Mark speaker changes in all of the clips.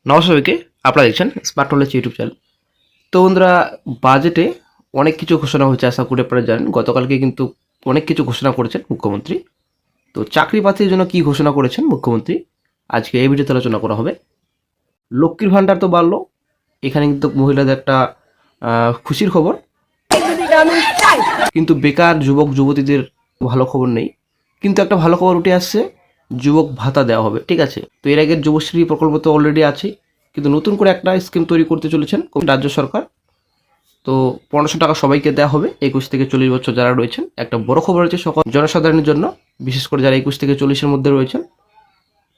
Speaker 1: নমস্কার সবাইকে, আপনারা দেখছেন স্মার্ট নলেজ ইউটিউব চ্যানেল। তো বন্ধুরা, বাজেটে অনেক কিছু ঘোষণা হয়েছে, আশা করি আপনারা জানেন। গতকালকে কিন্তু অনেক কিছু ঘোষণা করেছেন মুখ্যমন্ত্রী। তো চাকরি প্রার্থীর জন্য কি ঘোষণা করেছেন মুখ্যমন্ত্রী, আজকে এই ভিডিওতে আলোচনা করা হবে। লক্ষ্মীর ভাণ্ডার তো বাড়লো, এখানে কিন্তু মহিলাদের একটা খুশির খবর, কিন্তু বেকার যুবক যুবতীদের ভালো খবর নেই। কিন্তু একটা ভালো খবর উঠে আসছে, যুবক ভাতা দেওয়া হবে। ঠিক আছে, তো এর আগের যুবশ্রী প্রকল্প তো অলরেডি আছে, কিন্তু নতুন করে একটা স্কিম তৈরি করতে চলেছেন রাজ্য সরকার। তো 1500 টাকা সবাইকে দেওয়া হবে 21 থেকে 40 বছর যারা রয়েছেন। একটা বড় খবর হচ্ছে সকল জনসাধারণের জন্য, বিশেষ করে যারা 21 থেকে 40-এর মধ্যে রয়েছেন।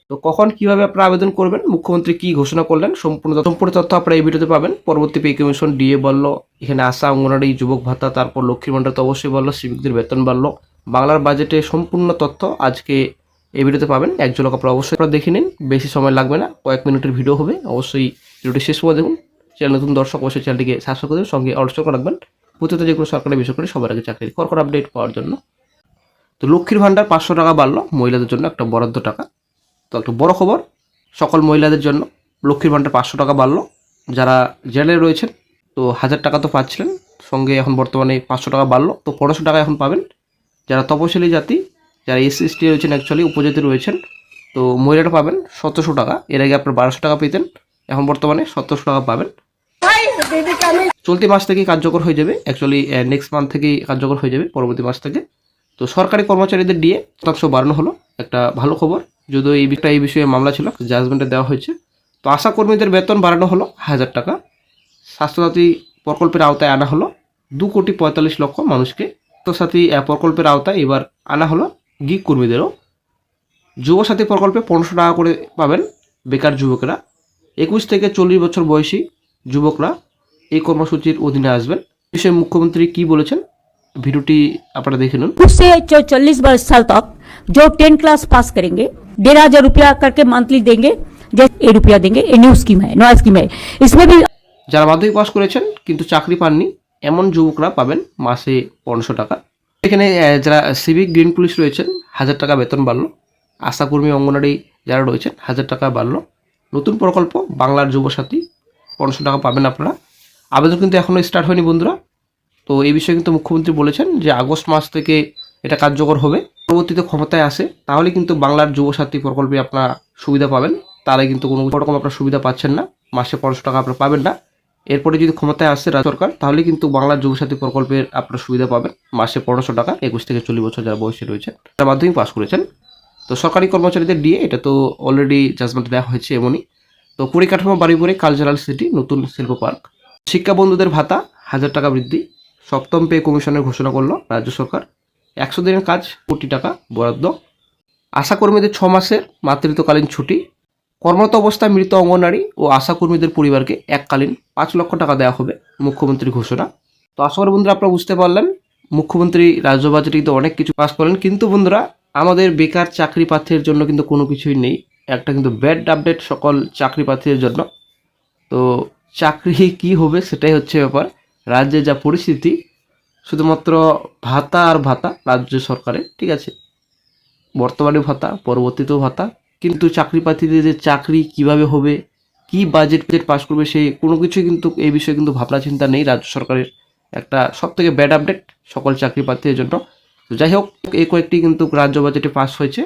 Speaker 1: তো কখন কিভাবে আপনারা আবেদন করবেন, মুখ্যমন্ত্রী কি ঘোষণা করলেন, সম্পূর্ণ তথ্য আপনারা এই ভিডিওতে পাবেন। পরবর্তী পে কমিশন, ডিএ বাড়লো, এখানে আশা, অঙ্গনারী, যুবক ভাতা, তারপর লক্ষ্মীর ভাণ্ডার তো অবশ্যই বাড়লো, সিভিকদের বেতন বাড়লো। বাংলার বাজেটে সম্পূর্ণ তথ্য আজকে এই ভিডিওতে পাবেন। এক ঝলক আপনারা অবশ্যই দেখে নিন, বেশি সময় লাগবে না, কয়েক মিনিটের ভিডিও হবে। অবশ্যই ভিডিওটি শেষ করে দেখুন। চ্যানেল নতুন দর্শক অবশ্যই চ্যানেলটিকে সাবস্ক্রাইব করে দেবেন, সঙ্গে অলসো রাখবেন প্রতিটা যে কোনো সরকারি বেসরকারি সবার আগে চাকরির খবর আপডেট পাওয়ার জন্য। তো লক্ষ্মীর ভাণ্ডার 500 টাকা বাড়লো, মহিলাদের জন্য একটা বরাদ্দ টাকা। তো একটা বড় খবর সকল মহিলাদের জন্য, লক্ষ্মীর ভাণ্ডার 500 টাকা বাড়লো। যারা জেলে রয়েছেন তো 1000 টাকা তো পাচ্ছিলেন, সঙ্গে এখন বর্তমানে 500 টাকা বাড়লো, তো 1500 টাকা এখন পাবেন। যারা তপশিলি জাতি, যারা এসসি এসটি রয়েছেন, অ্যাকচুয়ালি উপজাতি রয়েছেন, তো মহিলাটা পাবেন 1700 টাকা। এর আগে আপনার 1200 টাকা পেতেন, এখন বর্তমানে 1700 টাকা পাবেন। চলতি মাস থেকেই কার্যকর হয়ে যাবে, অ্যাকচুয়ালি নেক্সট মান্থ থেকেই কার্যকর হয়ে যাবে, পরবর্তী মাস থেকে। তো সরকারি কর্মচারীদের ডিএ শতাংশ বাড়ানো হলো, একটা ভালো খবর। যদিও এই বিষয়ে মামলা ছিল, জাজমেন্টে দেওয়া হয়েছে। তো আশা কর্মীদের বেতন বাড়ানো হলো 1000 টাকা। স্বাস্থ্যসাথী প্রকল্পের আওতায় আনা হলো 2,45,00,000 মানুষকে। স্বাস্থ্যসাথী প্রকল্পের আওতায় এবার আনা হলো গিগ কর্মীদেরও। যুবসাথী প্রকল্পে 1500 টাকা করে পাবেন বেকার যুবকেরা। 21 থেকে 40 বছর বয়সী যুবকরা এই কর্মসূচির অধীনে আসবেন। বিষয়ে মুখ্যমন্ত্রী কি বলেছেন, ভিডিওটি আপনারা দেখে নিন।
Speaker 2: से 40 साल तक जो 10 क्लास पास करेंगे 1,500 रुपया करके मंथली देंगे, जैसे 1 रुपया देंगे। ये न्यू स्कीम है, नया स्कीम है। इसमें भी
Speaker 1: যারা মাধ্যমিক পাস করেছেন কিন্তু চাকরি পাননি এমন যুবকরা পাবেন মাসে 1500 টাকা। এখানে যারা সিভিক গ্রিন পুলিশ রয়েছেন 1000 টাকা বেতন বাড়লো। আশাকর্মী, অঙ্গনারী যারা রয়েছেন 1000 টাকা বাড়লো। নতুন প্রকল্প বাংলার যুবসাথী 1500 টাকা পাবেন আপনারা। আবেদন কিন্তু এখনও স্টার্ট হয়নি বন্ধুরা। তো এই বিষয়ে কিন্তু মুখ্যমন্ত্রী বলেছেন যে আগস্ট মাস থেকে এটা কার্যকর হবে। পরবর্তীতে ক্ষমতায় আসে তাহলে কিন্তু বাংলার যুবসাথী প্রকল্পে আপনারা সুবিধা পাবেন। তারাই কিন্তু কোনো রকম আপনার সুবিধা পাচ্ছেন না, মাসে 1500 টাকা আপনারা পাবেন না। এরপরে যদি ক্ষমতায় আসে রাজ্য সরকার, তাহলে কিন্তু বাংলার যুবসাথী প্রকল্পের আপনার সুবিধা পাবেন মাসে 1500 টাকা। 21 থেকে 40 বছর যারা বয়সে রয়েছেন, তারা মাধ্যমিক পাস করেছেন। তো সরকারি কর্মচারীদের ডিএ এটা তো অলরেডি জাজমেন্ট দেওয়া হয়েছে এমনই। তো পরিকাঠামো বাড়ি পরে কালচারাল সিটি, নতুন শিল্প পার্ক। শিক্ষা বন্ধুদের ভাতা 1000 টাকা বৃদ্ধি। সপ্তম পে কমিশনের ঘোষণা করলো রাজ্য সরকার। 100 দিনের কাজ, কোটি টাকা বরাদ্দ। আশাকর্মীদের 6 মাসের মাতৃত্বকালীন ছুটি। কর্মরত অবস্থায় মৃত অঙ্গনারী ও আশাকর্মীদের পরিবারকে এককালীন 5 লক্ষ টাকা দেওয়া হবে, মুখ্যমন্ত্রীর ঘোষণা। তো আশা করি বন্ধুরা আপনারা বুঝতে পারলেন, মুখ্যমন্ত্রী রাজ্য বাজেটে কিন্তু অনেক কিছু পাস করলেন। কিন্তু বন্ধুরা, আমাদের বেকার চাকরি প্রার্থীর জন্য কিন্তু কোনো কিছুই নেই। একটা কিন্তু ব্যাড আপডেট সকল চাকরি প্রার্থীদের জন্য। তো চাকরি কি হবে সেটাই হচ্ছে ব্যাপার। রাজ্যে যা পরিস্থিতি, শুধুমাত্র ভাতা আর ভাতা রাজ্য সরকারের, ঠিক আছে, বর্তমানে ভাতা, পরবর্তীতেও ভাতা, কিন্তু চাকরি প্রার্থীদের যে চাকরি কিভাবে হবে, কি বাজেট পাস করবে, সেই কোনো কিছুই কিন্তু এই বিষয়ে কিন্তু ভাবনা চিন্তা নেই রাজ্য সরকারের। একটা সব থেকে ব্যাড আপডেট সকল চাকরি প্রার্থীদের জন্য। তো যাই হোক, এই কয়েকটি কিন্তু রাজ্য বাজেটে পাস হয়েছে।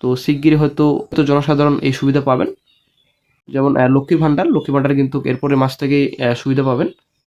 Speaker 1: তো শিগগিরই হয়তো জনসাধারণ এই সুবিধা পাবেন। যেমন লক্ষ্মীর ভাণ্ডার কিন্তু এরপরে মাস থেকে সুবিধা পাবেন।